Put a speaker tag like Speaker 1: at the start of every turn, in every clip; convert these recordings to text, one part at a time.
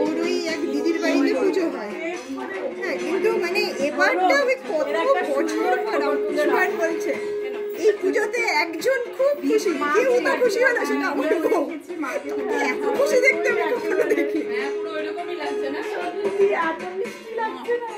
Speaker 1: ওর ওই এক দিদির বাড়িতে পুজো হয়। হ্যাঁ, কিন্তু মানে এবারটা ওই কত বছর পর আমার বলছে এই পুজোতে একজন খুব খুশি, কেউ তো খুশি হলো সেটা আমার বউ। এত খুশি দেখতে আমি কখনো দেখি।
Speaker 2: পুরো ওইরকমই লাগছে না,
Speaker 1: এত মিষ্টি লাগছে না।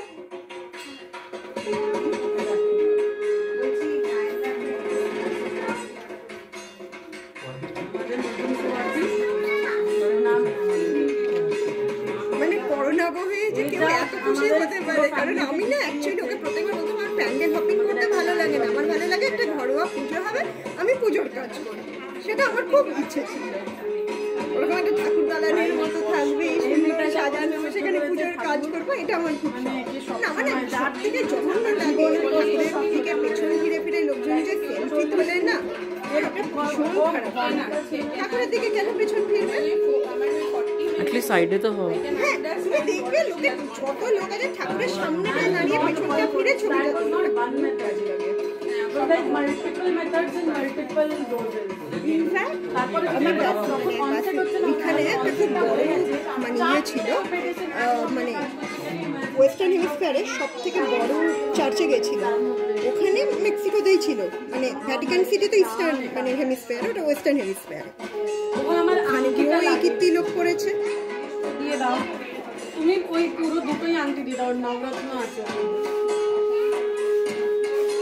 Speaker 1: মানে করোনা বহে যে কেউ এত খুশি হতে পারে, কারণ আমি না অ্যাকচুয়ালি ওকে প্রত্যেকবার বলতাম আমার প্যান্ডেল হপিং করতে ভালো লাগে না, আমার ভালো লাগে একটা ঘরোয়া পুজো হবে, আমি পুজোর কাজ করি, সেটা আমার খুব ইচ্ছে ছিল। ওরকম একটা ঠাকুর দালানের মতো থাকবে, সুন্দর সাজানো, সেখানে পুজোর কাজ করবো, এটা আমার খুব না। মানে সব থেকে জঘন্য লাগে ঠাকুরের দিকে পেছন ফিরে ফিরে লোকজন যে সেলফি তোলে না, ওটা ভীষণ খারাপ। ঠাকুরের দিকে কেন পেছন ফিরবে?
Speaker 3: এটলিস্ট সাইডে তো হয়।
Speaker 1: হ্যাঁ, তুমি দেখবে লোকে যত লোক আছে ঠাকুরের সামনে দাঁড়িয়ে পেছনটা ফিরে ছবিটা তুলবে। এখানে একটা খুব বড় মানে ইয়ে ছিল, মানে ওয়েস্টার্ন হেমিস্ফিয়ারে সব থেকে বড় চার্চে গেছিলাম, ওখানে মেক্সিকোতেই ছিল, মানে ভ্যাটিকান সিটি তো ইস্টার্ন মানে হেমিস্ফিয়ার, ওটা ওয়েস্টার্ন হেমিস্ফিয়ারে। ওখানে গিয়েও এই কীর্তি লোক করেছে।
Speaker 2: দিয়ে দাও তুমি ওই পুরো দুটোই আংটি দিয়ে দাও, নবরত্ন আছে।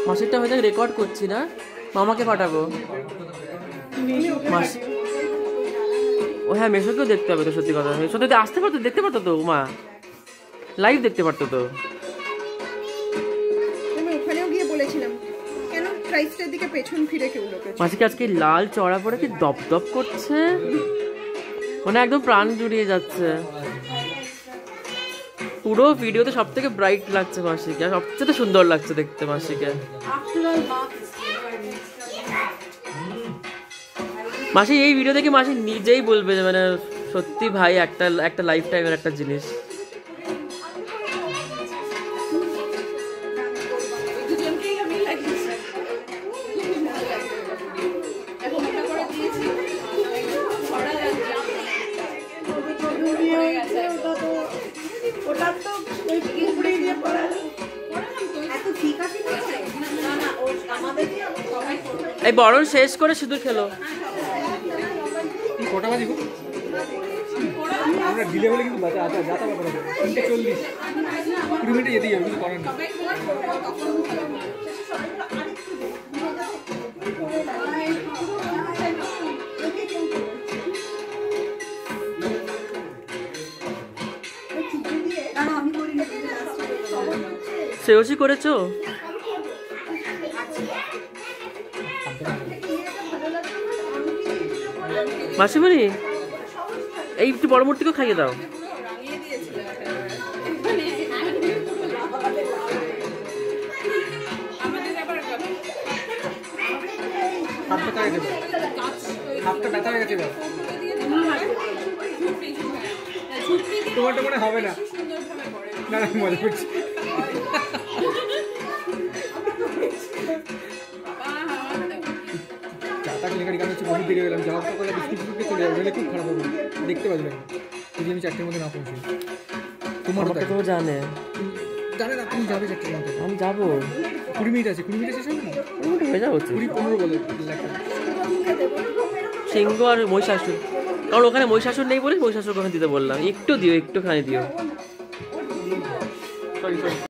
Speaker 3: মাসিরটা হয়তো রেকর্ড করছি না, মামাকে পাঠাবো। মাসি ও হ্যাঁ, মেশোকেও দেখতে হবে তো, সত্যি কথা। মেশো তো আসতে পারতো, দেখতে পারতো তো, মা লাইভ দেখতে পারতো তো।
Speaker 1: আমি ওখানেও গিয়ে বলেছিলাম কেন ক্রাইস্টের দিকে পেছন ফিরে কেউ লোকে।
Speaker 3: মাসিকে আজকে লাল চড়া পরে কি দপ দপ করছে, মানে একদম প্রাণ জুড়িয়ে যাচ্ছে। পুরো ভিডিওতে সব থেকে ব্রাইট লাগছে মাসিকে, সবচেয়ে সুন্দর লাগছে দেখতে মাসিকে। মাসি এই ভিডিও দেখে মাসি নিজেই বলবে যে মানে সত্যি ভাই একটা লাইফ টাইমের একটা জিনিস। এই বরণ শেষ করে সিঁদুর খেলো।
Speaker 4: কটা বাজে গো? আমরা ডিলে হলে কিন্তু যাতা ব্যাপার হবে 3:40 20 মিনিটে যেতেই হবে, কিছু করার নেই।
Speaker 3: শ্রেয়সী করেছো? মাসিমণি এই একটু বড় মূর্তিকেও খাইয়ে দাও।
Speaker 4: হাতটা ব্যথা হয়ে গেছে, তোমারটা মনে হবে না। না না, মজা করছি। আমি দিকে গেলাম, যাওয়ার পর বিস্কুট চলে যাবো, খুব খারাপ হবে, দেখতে পাবি না যদি আমি 4টের মধ্যে না পৌঁছি। তোমার
Speaker 3: তো জানে
Speaker 4: জানে না তুমি যাবে 4টের মধ্যে।
Speaker 3: আমি যাবো,
Speaker 4: 20 মিনিট আছে, 20 মিনিট শেষ হবে না,
Speaker 3: হয়ে যাবো
Speaker 4: 20-15 বলে
Speaker 3: সিংহ আর মহিষাসুর, কারণ ওখানে মহিষাসুর নেই বলে মহিষাসুর ওখানে দিতে বললাম। একটু দিও, একটুখানি দিও। Sorry sorry.